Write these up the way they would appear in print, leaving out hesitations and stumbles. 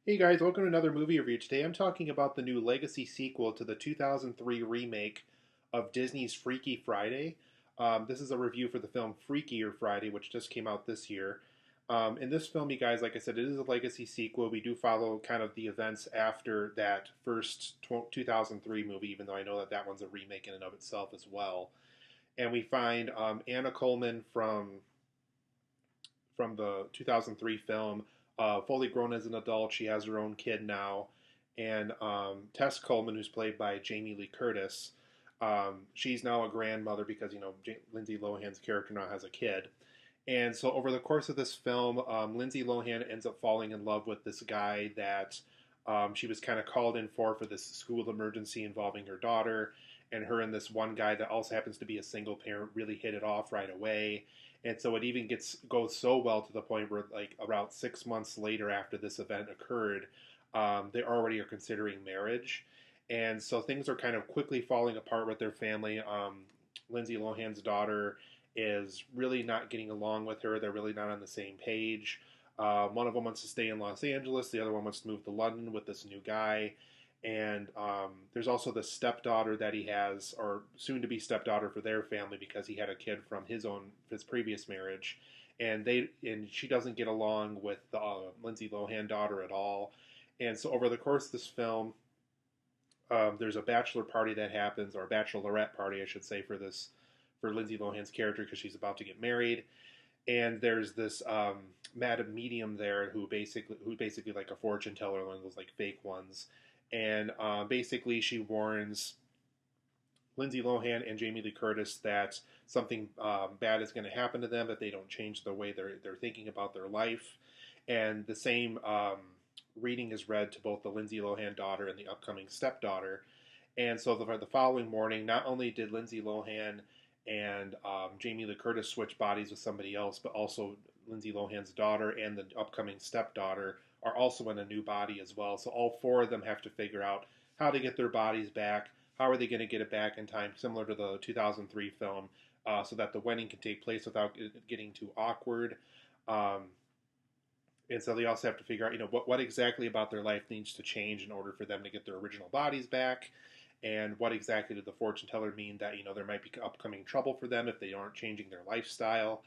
Hey guys, welcome to another movie review. Today I'm talking about the new legacy sequel to the 2003 remake of Disney's Freaky Friday. This is a review for the film Freakier Friday, which just came out this year. In this film, you guys, like I said, it is a legacy sequel. We do follow kind of the events after that first 2003 movie, even though I know that that one's a remake in and of itself as well. And we find Anna Coleman from the 2003 film, fully grown as an adult. She has her own kid now. And Tess Coleman, who's played by Jamie Lee Curtis, she's now a grandmother because, Lindsay Lohan's character now has a kid. And so over the course of this film, Lindsay Lohan ends up falling in love with this guy that she was kind of called in for this school emergency involving her daughter. And her and this one guy that also happens to be a single parent really hit it off right away. And so it even goes so well to the point where, like, about 6 months later after this event occurred, they already are considering marriage. And so things are kind of quickly falling apart with their family. Lindsay Lohan's daughter is really not getting along with her. They're really not on the same page. One of them wants to stay in Los Angeles. The other one wants to move to London with this new guy. And there's also the stepdaughter that he has, or soon to be stepdaughter for their family, because he had a kid from his previous marriage, and she doesn't get along with the Lindsay Lohan daughter at all. And so over the course of this film, there's a bachelor party that happens, or a bachelorette party, I should say, for Lindsay Lohan's character because she's about to get married. And there's this madam medium there who basically like a fortune teller, one of those like fake ones, and basically she warns Lindsay Lohan and Jamie Lee Curtis that something bad is going to happen to them if they don't change the way they're thinking about their life. And the same reading is read to both the Lindsay Lohan daughter and the upcoming stepdaughter. And so the following morning, not only did Lindsay Lohan and Jamie Lee Curtis switch bodies with somebody else, but also Lindsay Lohan's daughter and the upcoming stepdaughter are also in a new body as well. So all four of them have to figure out how to get their bodies back. How are they going to get it back in time, similar to the 2003 film, so that the wedding can take place without it getting too awkward. Um, and so they also have to figure out, what exactly about their life needs to change in order for them to get their original bodies back, and what exactly did the fortune teller mean that there might be upcoming trouble for them if they aren't changing their lifestyle.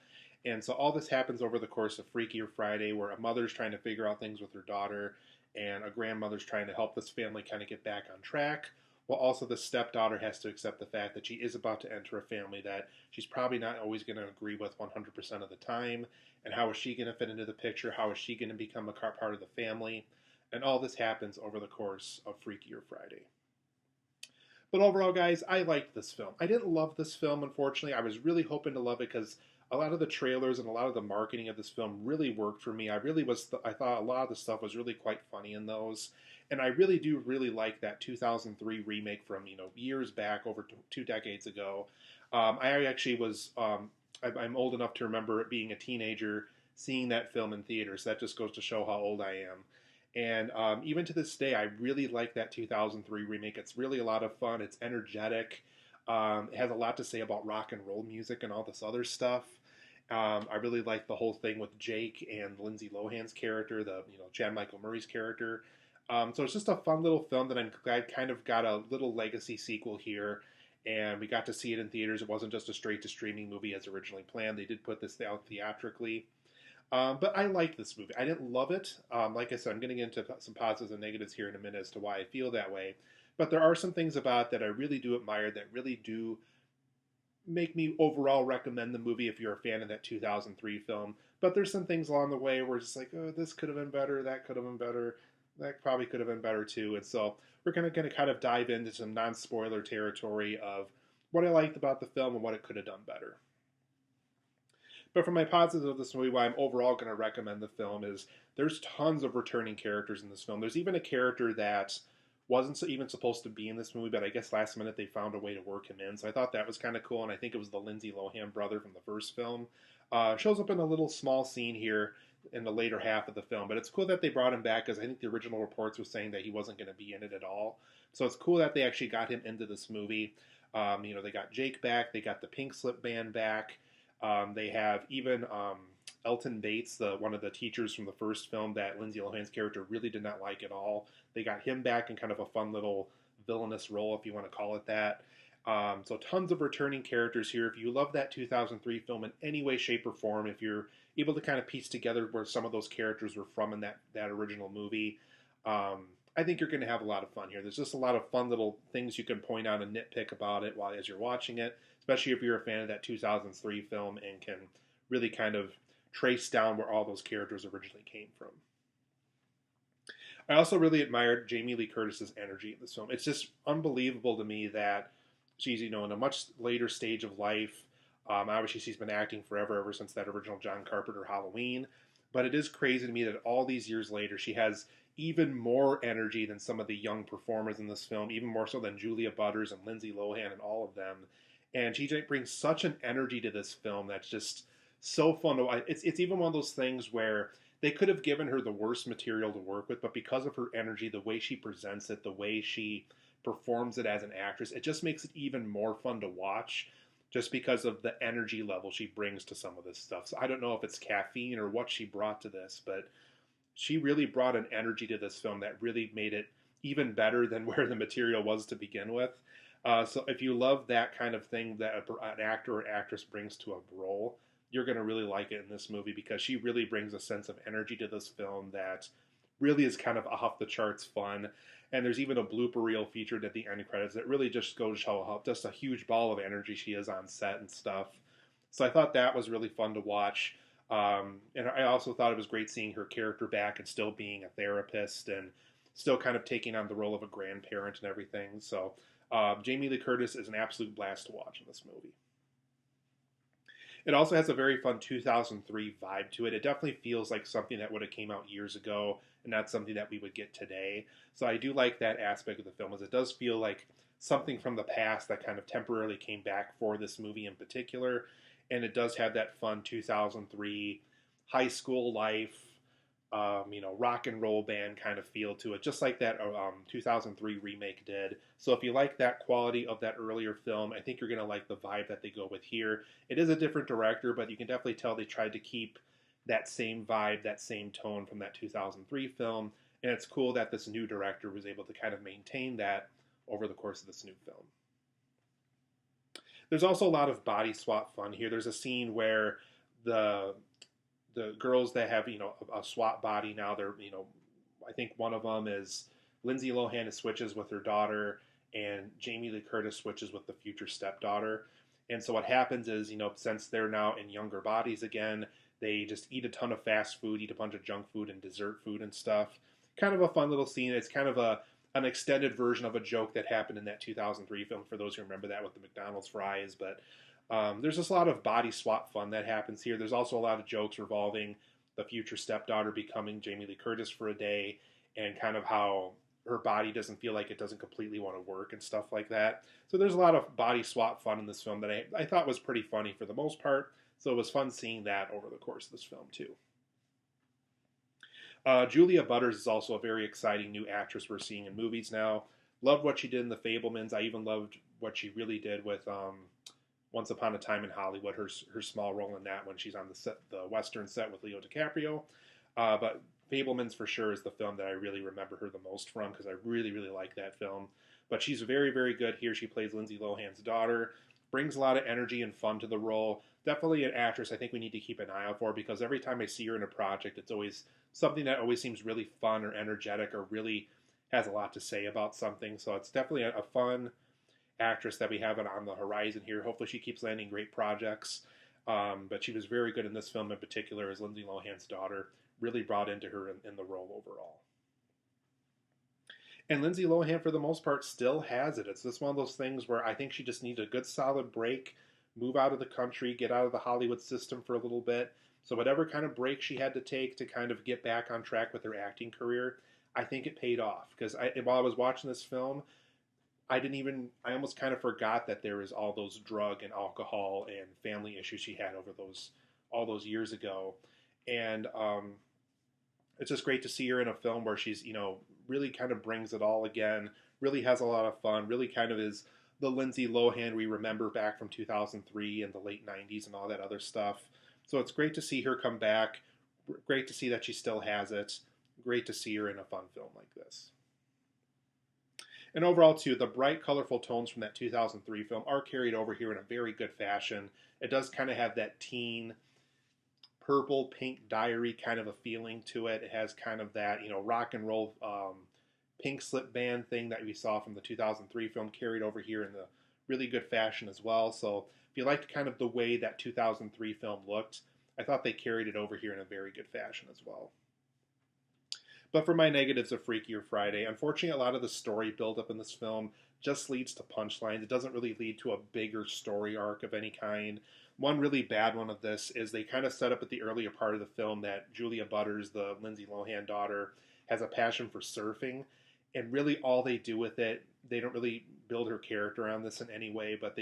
And so all this happens over the course of Freakier Friday, where a mother's trying to figure out things with her daughter, and a grandmother's trying to help this family kind of get back on track. While also the stepdaughter has to accept the fact that she is about to enter a family that she's probably not always going to agree with 100% of the time. And how is she going to fit into the picture? How is she going to become a part of the family? And all this happens over the course of Freakier Friday. But overall, guys, I liked this film. I didn't love this film, unfortunately. I was really hoping to love it because a lot of the trailers and a lot of the marketing of this film really worked for me. I thought a lot of the stuff was really quite funny in those. And I really do really like that 2003 remake from, years back, over 2 decades ago. I actually I'm old enough to remember it being a teenager seeing that film in theaters. So that just goes to show how old I am. And even to this day, I really like that 2003 remake. It's really a lot of fun. It's energetic. It has a lot to say about rock and roll music and all this other stuff. I really like the whole thing with Jake and Lindsay Lohan's character, the Chad Michael Murray's character. So it's just a fun little film that I'm glad kind of got a little legacy sequel here, and we got to see it in theaters. It wasn't just a straight to streaming movie as originally planned. They did put this out theatrically. But I liked this movie. I didn't love it. Like I said, I'm going to get into some positives and negatives here in a minute as to why I feel that way. But there are some things about it that I really do admire, that really do make me overall recommend the movie if you're a fan of that 2003 film. But there's some things along the way where it's just like, oh, this could have been better, that could have been better, that probably could have been better too. And so we're going to kind of dive into some non-spoiler territory of what I liked about the film and what it could have done better. But for my positives of this movie, why I'm overall going to recommend the film is there's tons of returning characters in this film. There's even a character that wasn't even supposed to be in this movie, but I guess last minute they found a way to work him in. So I thought that was kind of cool, and I think it was the Lindsay Lohan brother from the first film. Shows up in a little small scene here in the later half of the film, but it's cool that they brought him back because I think the original reports were saying that he wasn't going to be in it at all. So it's cool that they actually got him into this movie. They got Jake back, they got the Pink Slip Band back. They have even Elton Bates, one of the teachers from the first film that Lindsay Lohan's character really did not like at all. They got him back in kind of a fun little villainous role, if you want to call it that. So tons of returning characters here. If you love that 2003 film in any way, shape, or form, if you're able to kind of piece together where some of those characters were from in that original movie, I think you're going to have a lot of fun here. There's just a lot of fun little things you can point out and nitpick about it as you're watching it, especially if you're a fan of that 2003 film and can really kind of trace down where all those characters originally came from. I also really admired Jamie Lee Curtis's energy in this film. It's just unbelievable to me that she's, in a much later stage of life. Obviously, she's been acting forever, ever since that original John Carpenter Halloween. But it is crazy to me that all these years later, she has even more energy than some of the young performers in this film, even more so than Julia Butters and Lindsay Lohan and all of them. And she brings such an energy to this film that's just so fun to watch. It's even one of those things where they could have given her the worst material to work with, but because of her energy, the way she presents it, the way she performs it as an actress, it just makes it even more fun to watch just because of the energy level she brings to some of this stuff. So I don't know if it's caffeine or what she brought to this, but she really brought an energy to this film that really made it even better than where the material was to begin with. So if you love that kind of thing that an actor or actress brings to a role, you're going to really like it in this movie because she really brings a sense of energy to this film that really is kind of off the charts fun. And there's even a blooper reel featured at the end credits that really just goes to show how just a huge ball of energy she is on set and stuff. So I thought that was really fun to watch. And I also thought it was great seeing her character back and still being a therapist and still kind of taking on the role of a grandparent and everything. So Jamie Lee Curtis is an absolute blast to watch in this movie. It also has a very fun 2003 vibe to it. It definitely feels like something that would have came out years ago and not something that we would get today. So I do like that aspect of the film, as it does feel like something from the past that kind of temporarily came back for this movie in particular. And it does have that fun 2003 high school life, rock and roll band kind of feel to it, just like that 2003 remake did. So if you like that quality of that earlier film, I think you're going to like the vibe that they go with here. It is a different director, but you can definitely tell they tried to keep that same vibe, that same tone from that 2003 film. And it's cool that this new director was able to kind of maintain that over the course of this new film. There's also a lot of body swap fun here. There's a scene where the girls that have, a swap body now, they're, I think one of them is Lindsay Lohan switches with her daughter and Jamie Lee Curtis switches with the future stepdaughter. And so what happens is, since they're now in younger bodies again, they just eat a ton of fast food, eat a bunch of junk food and dessert food and stuff. Kind of a fun little scene. It's kind of an extended version of a joke that happened in that 2003 film, for those who remember that with the McDonald's fries. But there's just a lot of body swap fun that happens here. There's also a lot of jokes revolving the future stepdaughter becoming Jamie Lee Curtis for a day and kind of how her body doesn't feel like it doesn't completely want to work and stuff like that. So there's a lot of body swap fun in this film that I thought was pretty funny for the most part. So it was fun seeing that over the course of this film too. Julia Butters is also a very exciting new actress we're seeing in movies now. Loved what she did in The Fabelmans. I even loved what she really did with Once Upon a Time in Hollywood, her small role in that when she's on the Western set with Leo DiCaprio. But Fabelmans for sure is the film that I really remember her the most from because I really, really like that film. But she's very, very good here. She plays Lindsay Lohan's daughter. Brings a lot of energy and fun to the role. Definitely an actress I think we need to keep an eye out for because every time I see her in a project, it's always something that always seems really fun or energetic or really has a lot to say about something. So it's definitely a fun actress that we have on the horizon here. Hopefully she keeps landing great projects. But she was very good in this film in particular as Lindsay Lohan's daughter. Really brought into her in the role overall. And Lindsay Lohan, for the most part, still has it. It's just one of those things where I think she just needs a good solid break, move out of the country, get out of the Hollywood system for a little bit. So whatever kind of break she had to take to kind of get back on track with her acting career, I think it paid off. Because while I was watching this film, I almost kind of forgot that there was all those drug and alcohol and family issues she had over all those years ago. And it's just great to see her in a film where she's, really kind of brings it all again, really has a lot of fun, really kind of is the Lindsay Lohan we remember back from 2003 and the late 90s and all that other stuff. So it's great to see her come back. Great to see that she still has it. Great to see her in a fun film like this. And overall, too, the bright, colorful tones from that 2003 film are carried over here in a very good fashion. It does kind of have that teen purple pink diary kind of a feeling to it. It has kind of that, rock and roll pink slip band thing that we saw from the 2003 film carried over here in the really good fashion as well. So if you liked kind of the way that 2003 film looked, I thought they carried it over here in a very good fashion as well. But for my negatives of Freakier Friday, unfortunately, a lot of the story buildup in this film just leads to punchlines. It doesn't really lead to a bigger story arc of any kind. One really bad one of this is they kind of set up at the earlier part of the film that Julia Butters, the Lindsay Lohan daughter, has a passion for surfing. And really all they do with it, they don't really build her character on this in any way, but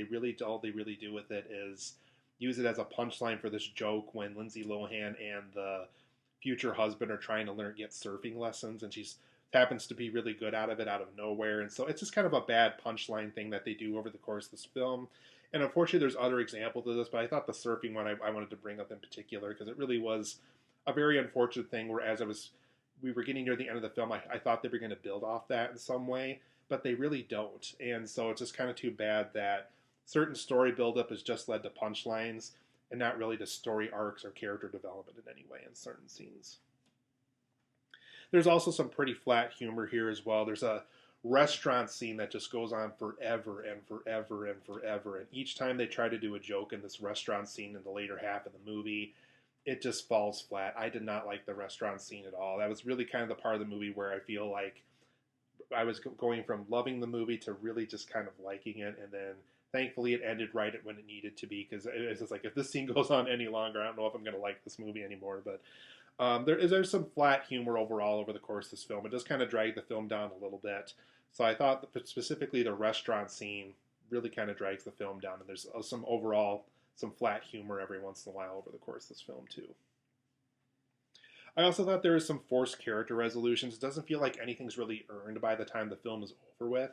all they really do with it is use it as a punchline for this joke when Lindsay Lohan and the future husband are trying to get surfing lessons, and she happens to be really good out of it out of nowhere. And so it's just kind of a bad punchline thing that they do over the course of this film. And unfortunately, there's other examples of this, but I thought the surfing one I wanted to bring up in particular because it really was a very unfortunate thing where we were getting near the end of the film, I thought they were going to build off that in some way, but they really don't. And so it's just kind of too bad that certain story buildup has just led to punchlines and not really to story arcs or character development in any way in certain scenes. There's also some pretty flat humor here as well. There's a restaurant scene that just goes on forever and forever and forever. And each time they try to do a joke in this restaurant scene in the later half of the movie, it just falls flat. I did not like the restaurant scene at all. That was really kind of the part of the movie where I feel like I was going from loving the movie to really just kind of liking it. And then thankfully it ended right at when it needed to be, because it's just like, if this scene goes on any longer, I don't know if I'm going to like this movie anymore. But there's some flat humor overall over the course of this film. It does kind of drag the film down a little bit. So I thought that specifically the restaurant scene really kind of drags the film down. And there's some flat humor every once in a while over the course of this film too. I also thought there was some forced character resolutions. It doesn't feel like anything's really earned by the time the film is over with.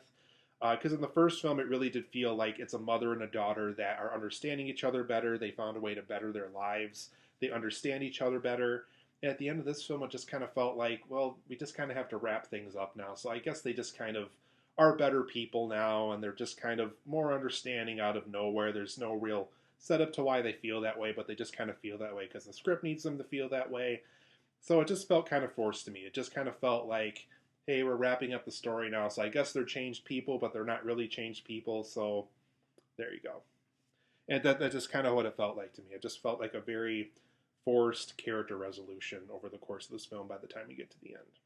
Because in the first film, it really did feel like it's a mother and a daughter that are understanding each other better. They found a way to better their lives. They understand each other better. And at the end of this film, it just kind of felt like, well, we just kind of have to wrap things up now. So I guess they just kind of are better people now, and they're just kind of more understanding out of nowhere. There's no real setup to why they feel that way, but they just kind of feel that way because the script needs them to feel that way. So it just felt kind of forced to me. It just kind of felt like, hey, we're wrapping up the story now, so I guess they're changed people, but they're not really changed people, so there you go. And that's just kind of what it felt like to me. It just felt like a very forced character resolution over the course of this film by the time you get to the end.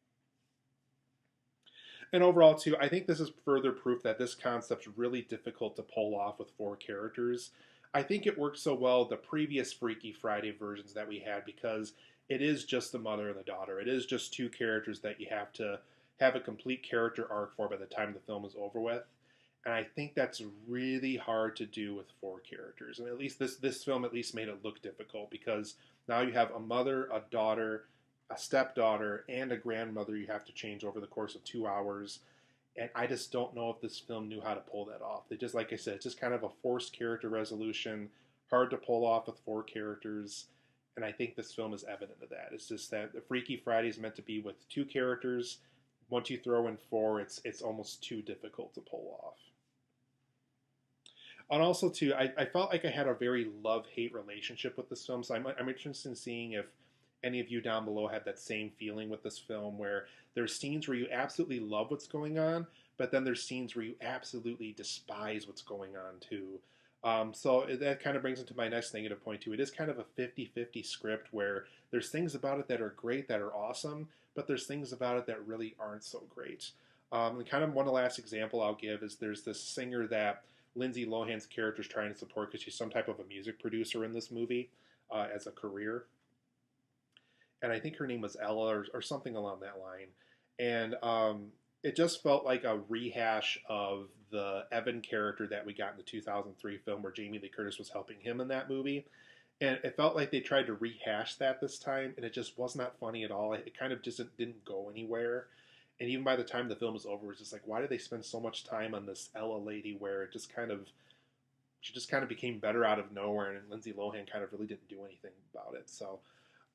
And overall, too, I think this is further proof that this concept's really difficult to pull off with 4 characters. I think it worked so well the previous Freaky Friday versions that we had because it is just the mother and the daughter. It is just 2 characters that you have to have a complete character arc for by the time the film is over with. And I think that's really hard to do with 4 characters. And at least this film at least made it look difficult because now you have a mother, a daughter, a stepdaughter, and a grandmother you have to change over the course of 2 hours. And I just don't know if this film knew how to pull that off. It just, like I said, it's just kind of a forced character resolution, hard to pull off with 4 characters. And I think this film is evident of that. It's just that the Freaky Friday is meant to be with 2 characters. Once you throw in 4, it's almost too difficult to pull off. And also, too, I felt like I had a very love-hate relationship with this film, so I'm interested in seeing if any of you down below had that same feeling with this film, where there's scenes where you absolutely love what's going on, but then there's scenes where you absolutely despise what's going on, too. So that kind of brings into my next negative point, too. It is kind of a 50-50 script where there's things about it that are great, that are awesome, but there's things about it that really aren't so great. And kind of one last example I'll give is there's this singer that Lindsay Lohan's character is trying to support because she's some type of a music producer in this movie as a career. And I think her name was Ella or something along that line. And it just felt like a rehash of the Evan character that we got in the 2003 film where Jamie Lee Curtis was helping him in that movie. And it felt like they tried to rehash that this time, and it just was not funny at all. It kind of just didn't go anywhere. And even by the time the film was over, it was just like, why did they spend so much time on this Ella lady where it just kind of she just kind of became better out of nowhere, and Lindsay Lohan kind of really didn't do anything about it. So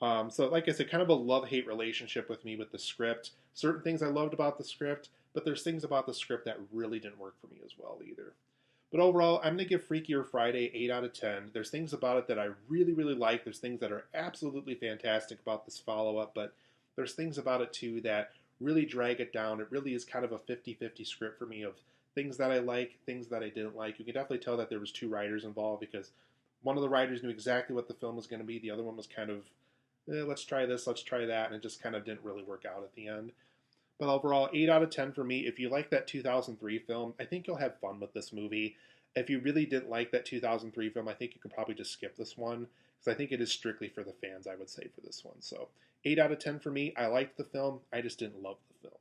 like I said, kind of a love-hate relationship with me with the script. Certain things I loved about the script, but there's things about the script that really didn't work for me as well either. But overall, I'm going to give Freakier Friday 8 out of 10. There's things about it that I really, really like. There's things that are absolutely fantastic about this follow-up, but there's things about it too that really drag it down. It really is kind of a 50-50 script for me of things that I like, things that I didn't like. You can definitely tell that there was two writers involved because one of the writers knew exactly what the film was going to be. The other one was kind of, let's try this, let's try that, and it just kind of didn't really work out at the end. But overall, 8 out of 10 for me. If you like that 2003 film, I think you'll have fun with this movie. If you really didn't like that 2003 film, I think you can probably just skip this one because I think it is strictly for the fans, I would say, for this one. So 8 out of 10 for me. I liked the film. I just didn't love the film.